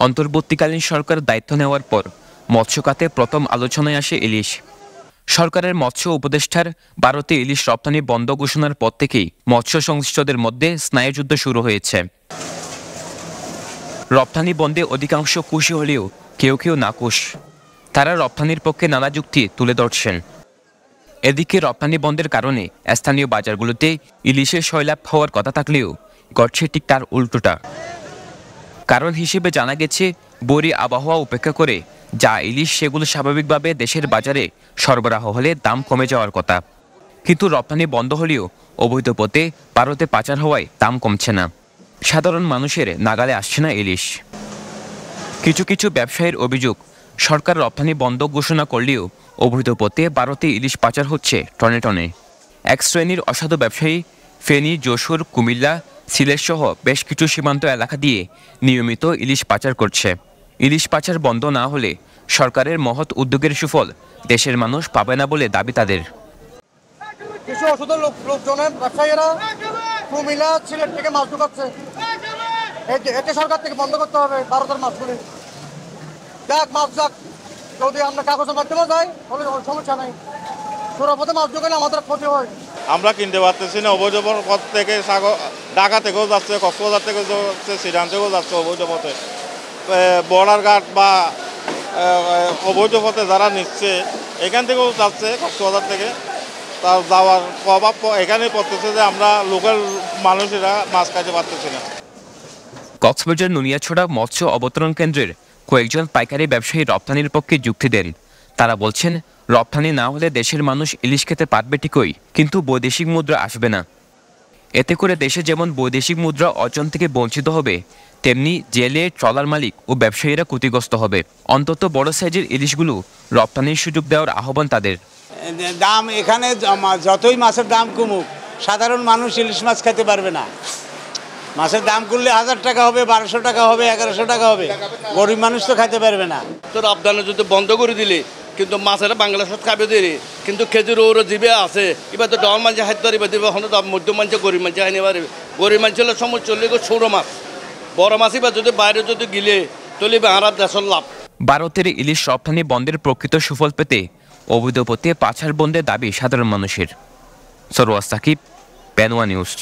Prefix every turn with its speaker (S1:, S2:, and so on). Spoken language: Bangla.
S1: অন্তর্বর্তীকালীন সরকার দায়িত্ব নেওয়ার পর মৎস্য খাতে প্রথম আলোচনায় আসে ইলিশ। সরকারের মৎস্য উপদেষ্টার ভারতে ইলিশ রপ্তানি বন্ধ ঘোষণার পর থেকেই মৎস্য সংশ্লিষ্টদের মধ্যে স্নায়ুযুদ্ধ শুরু হয়েছে। রপ্তানি বন্ধে অধিকাংশ খুশি হলেও কেউ কেউ নাখুশ। তারা রপ্তানির পক্ষে নানা যুক্তি তুলে ধরছেন। এদিকে রপ্তানি বন্ধের কারণে স্থানীয় বাজারগুলোতে ইলিশের সয়লাভ হওয়ার কথা থাকলেও ঘটছে ঠিক তার উল্টোটা। কারণ হিসেবে জানা গেছে, বৈরী আবহাওয়া উপেক্ষা করে যা ইলিশ সেগুলো স্বাভাবিকভাবে দেশের বাজারে সরবরাহ হলে দাম কমে যাওয়ার কথা। কিন্তু রপ্তানি বন্ধ হলেও অবৈধ পথে ভারতে পাচার হওয়ায় দাম কমছে না। সাধারণ মানুষের নাগালে আসছে না ইলিশ। কিছু কিছু ব্যবসায়ীর অভিযোগ, সরকার রপ্তানি বন্ধ ঘোষণা করলেও অবৈধ পথে ভারতে ইলিশ পাচার হচ্ছে টনে টনে। এক শ্রেণীর অসাধু ব্যবসায়ী ফেনী, যশোর, কুমিল্লা, সিলেট সহ বেশ কিছু সীমান্ত এলাকা দিয়ে নিয়মিত ইলিশ পাচার করছে। ইলিশ পাচার বন্ধ না হলে সরকারের মহৎ উদ্যোগের সুফল দেশের মানুষ পাবে না বলে দাবি তাদের।
S2: কিছু অসাধু লোকজনের ব্যবসায়ীরা কুমিল্লা, সিলেট থেকে মাছ ঢুকাচ্ছে। এতে সরকার থেকে বন্ধ করতে হবে ভারতের মাছগুলি। যাক মাছ যাক, যদি আমরা কাগজের মাধ্যমে যাই তাহলে সমস্যা নেই। সুরাপথে মাছ ঢুকালে আমাদের ক্ষতি হয়।
S3: আমরা কিনতে পারতেছি না। অবৈধ পথ থেকে ঢাকা থেকেও যাচ্ছে, কক্সবাজার থেকেও যাচ্ছে, সিরান থেকেও যাচ্ছে অবৈধ পথে। বর্ডার গার্ড বা অবৈধ পথে যারা নিচ্ছে এখান থেকেও যাচ্ছে, কক্সবাজার থেকে। তার যাওয়ার প্রভাব এখানেই পড়তেছে যে আমরা লোকাল মানুষেরা মাছ খাইতে পারতেছি না।
S1: কক্সবাজার নুনিয়াছড়া মৎস্য অবতরণ কেন্দ্রের কয়েকজন পাইকারি ব্যবসায়ী রপ্তানির পক্ষে যুক্তি দেন। তারা বলছেন, রপ্তানি না হলে দেশের মানুষ ইলিশ খেতে পারবে ঠিকই, কিন্তু বৈদেশিক মুদ্রা আসবে না। এতে করে দেশে যেমন বৈদেশিক মুদ্রা অর্জন থেকে বঞ্চিত হবে, তেমনি জেলে, ট্রলার মালিক ও ব্যবসায়ীরা ক্ষতিগ্রস্ত হবে। অন্তত বড় সাইজের ইলিশগুলো রপ্তানির সুযোগ দেওয়ার আহ্বান তাদের।
S4: দাম এখানে যতই মাছের দাম কমুক, সাধারণ মানুষ ইলিশ মাছ খেতে পারবে না। মাছের দাম করলে 1000 টাকা হবে, 1200 টাকা হবে, 1100 টাকা হবে, গরিব মানুষ তো খেতে পারবে না।
S5: তো রপ্তানি যদি বন্ধ করে দিলে কিন্তু মাছের বাংলাদেশত খাবে দিলে কিন্তু খেজুর ওর জিবে আছে, এবার তো ডর মানুষ হাত ধরিবে দিবে, মধ্য মানুষ গরিব মানুষ আইনে পারবে। গরিব মানুষের সময় চললে ছোট মাছ, বড় মাছ এবার যদি বাইরে যদি গিলে তলিবে আর দেশের লাভ।
S1: ভারতের ইলিশ রপ্তানি বন্ধের প্রকৃত সুফল পেতে অবৈধ পথে পাচার বন্ধের দাবি সাধারণ মানুষের। সরওয়ার সাকিব, পেনওয়া নিউজ।